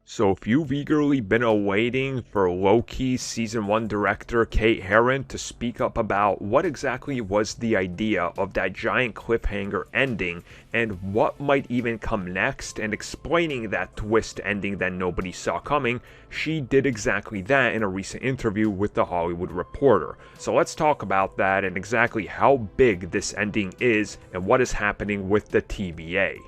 So if you've eagerly been awaiting for Loki's Season 1 director Kate Herron to speak up about what exactly was the idea of that giant cliffhanger ending and what might even come next, and explaining that twist ending that nobody saw coming, she did exactly that in a recent interview with The Hollywood Reporter. So let's talk about that and exactly how big this ending is and what is happening with the TVA.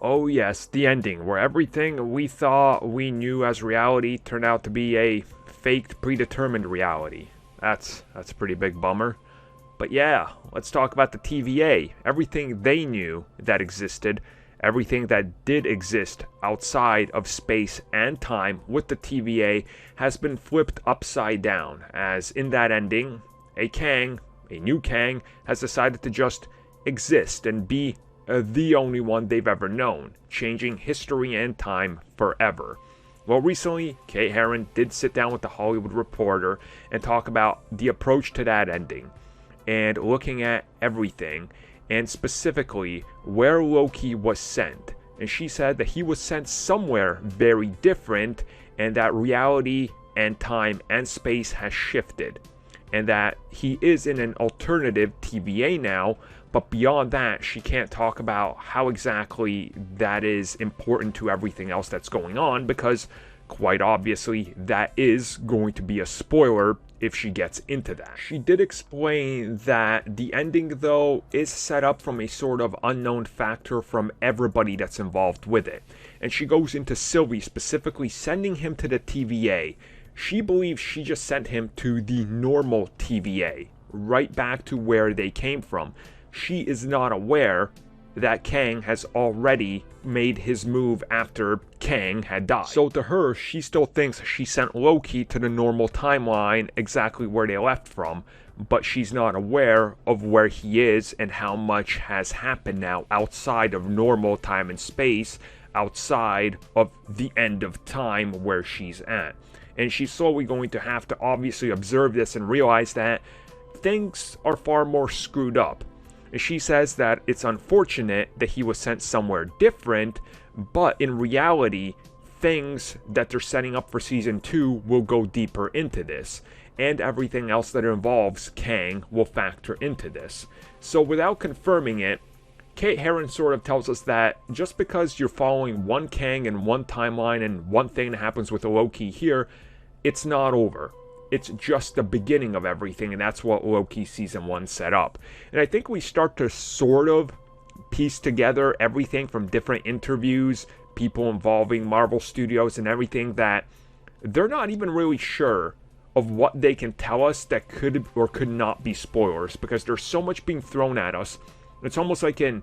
Oh yes, the ending, where everything we thought we knew as reality turned out to be a faked, predetermined reality. That's a pretty big bummer. But yeah, let's talk about the TVA. Everything they knew that existed, everything that did exist outside of space and time with the TVA has been flipped upside down, as in that ending, a new Kang, has decided to just exist and be the only one they've ever known, changing history and time forever. Well, recently, Kate Herron did sit down with The Hollywood Reporter and talk about the approach to that ending, and looking at everything, and specifically where Loki was sent. And she said that he was sent somewhere very different, and that reality and time and space has shifted, and that he is in an alternative TVA now. But beyond that, she can't talk about how exactly that is important to everything else that's going on, because quite obviously that is going to be a spoiler if she gets into that. She did explain that the ending, though, is set up from a sort of unknown factor from everybody that's involved with it. And she goes into Sylvie specifically sending him to the TVA. She believes she just sent him to the normal TVA, right back to where they came from. She is not aware that Kang has already made his move after Kang had died. So to her, she still thinks she sent Loki to the normal timeline, exactly where they left from, but she's not aware of where he is and how much has happened now outside of normal time and space, outside of the end of time where she's at. And she's slowly going to have to obviously observe this and realize that things are far more screwed up. She says that it's unfortunate that he was sent somewhere different, but in reality, things that they're setting up for Season 2 will go deeper into this, and everything else that involves Kang will factor into this. So without confirming it, Kate Herron sort of tells us that just because you're following one Kang and one timeline and one thing that happens with Loki here, it's not over. It's just the beginning of everything, and that's what Loki Season 1 set up. And I think we start to sort of piece together everything from different interviews, people involving Marvel Studios and everything, that they're not even really sure of what they can tell us that could or could not be spoilers, because there's so much being thrown at us. It's almost like an,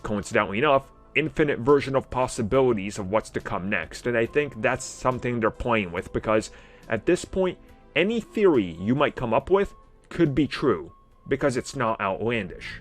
coincidentally enough, infinite version of possibilities of what's to come next. And I think that's something they're playing with, because at this point, any theory you might come up with could be true, because it's not outlandish.